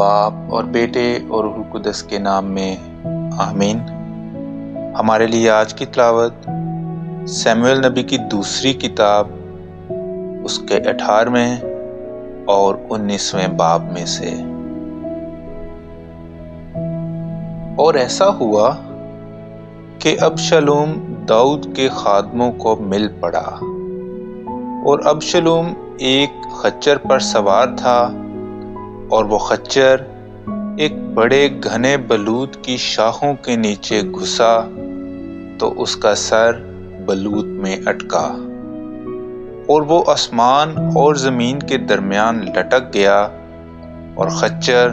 باپ اور بیٹے اور روح القدس کے نام میں آمین۔ ہمارے لیے آج کی تلاوت سیموئیل نبی کی دوسری کتاب اس کے 18ویں اور 19ویں باب میں سے۔ اور ایسا ہوا کہ ابشالوم داؤد کے خادموں کو مل پڑا، اور ابشالوم ایک خچر پر سوار تھا، اور وہ خچر ایک بڑے گھنے بلوط کی شاخوں کے نیچے گھسا تو اس کا سر بلوط میں اٹکا، اور وہ آسمان اور زمین کے درمیان لٹک گیا، اور خچر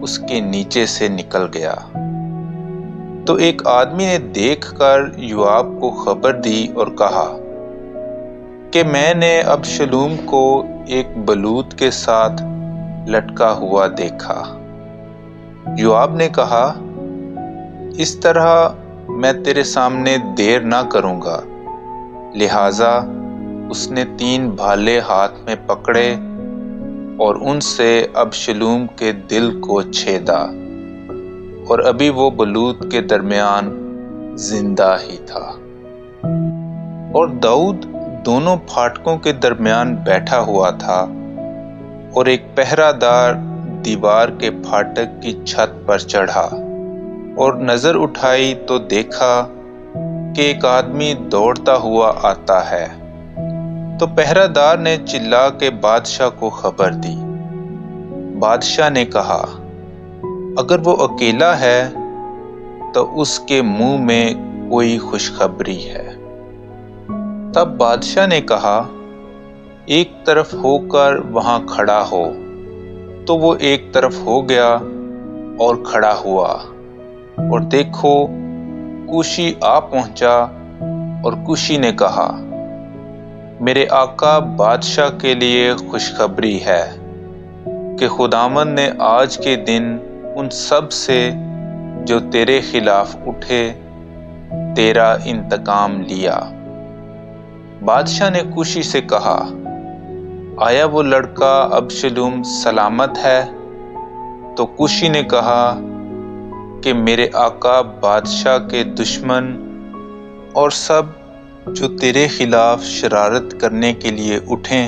اس کے نیچے سے نکل گیا۔ تو ایک آدمی نے دیکھ کر یوآب کو خبر دی اور کہا کہ میں نے ابشالوم کو ایک بلوط کے ساتھ لٹکا ہوا دیکھا۔ یوآب نے کہا، اس طرح میں تیرے سامنے دیر نہ کروں گا، لہٰذا اس نے 3 بھالے ہاتھ میں پکڑے اور ان سے ابشالوم کے دل کو چھیدا، اور ابھی وہ بلوط کے درمیان زندہ ہی تھا۔ اور داؤد دونوں پھاٹکوں کے درمیان بیٹھا ہوا تھا، اور ایک پہرہ دار دیوار کے پھاٹک کی چھت پر چڑھا، اور نظر اٹھائی تو دیکھا کہ ایک آدمی دوڑتا ہوا آتا ہے۔ تو پہرہ دار نے چلا کے بادشاہ کو خبر دی۔ بادشاہ نے کہا، اگر وہ اکیلا ہے تو اس کے منہ میں کوئی خوشخبری ہے۔ تب بادشاہ نے کہا، ایک طرف ہو کر وہاں کھڑا ہو۔ تو وہ ایک طرف ہو گیا اور کھڑا ہوا، اور دیکھو کوشی آ پہنچا، اور کوشی نے کہا، میرے آقا بادشاہ کے لیے خوشخبری ہے کہ خداوند نے آج کے دن ان سب سے جو تیرے خلاف اٹھے تیرا انتقام لیا۔ بادشاہ نے کوشی سے کہا، آیا وہ لڑکا ابشالوم سلامت ہے؟ تو کوشی نے کہا کہ میرے آقا بادشاہ کے دشمن اور سب جو تیرے خلاف شرارت کرنے کے لیے اٹھیں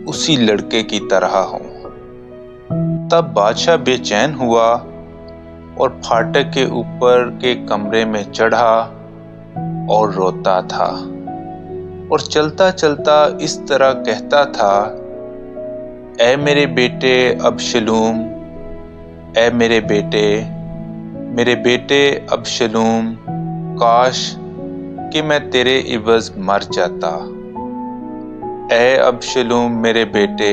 اسی لڑکے کی طرح ہوں۔ تب بادشاہ بے چین ہوا اور پھاٹک کے اوپر کے کمرے میں چڑھا اور روتا تھا، اور چلتا چلتا اس طرح کہتا تھا، اے میرے بیٹے ابشالوم، اے میرے بیٹے ابشالوم، کاش کہ میں تیرے عوض مر جاتا۔ اے ابشالوم میرے بیٹے،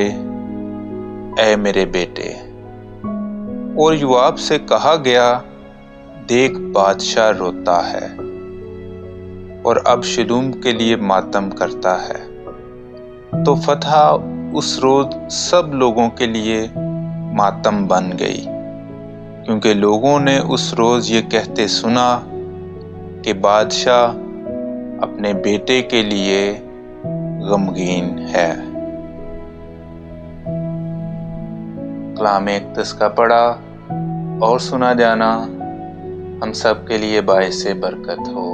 اے میرے بیٹے۔ اور یوآب سے کہا گیا، دیکھ بادشاہ روتا ہے اور ابشالوم کے لیے ماتم کرتا ہے۔ تو فتح اس روز سب لوگوں کے لیے ماتم بن گئی، کیونکہ لوگوں نے اس روز یہ کہتے سنا کہ بادشاہ اپنے بیٹے کے لیے غمگین ہے۔ کلام اقدس کا پڑھا اور سنا جانا ہم سب کے لیے باعث برکت ہو۔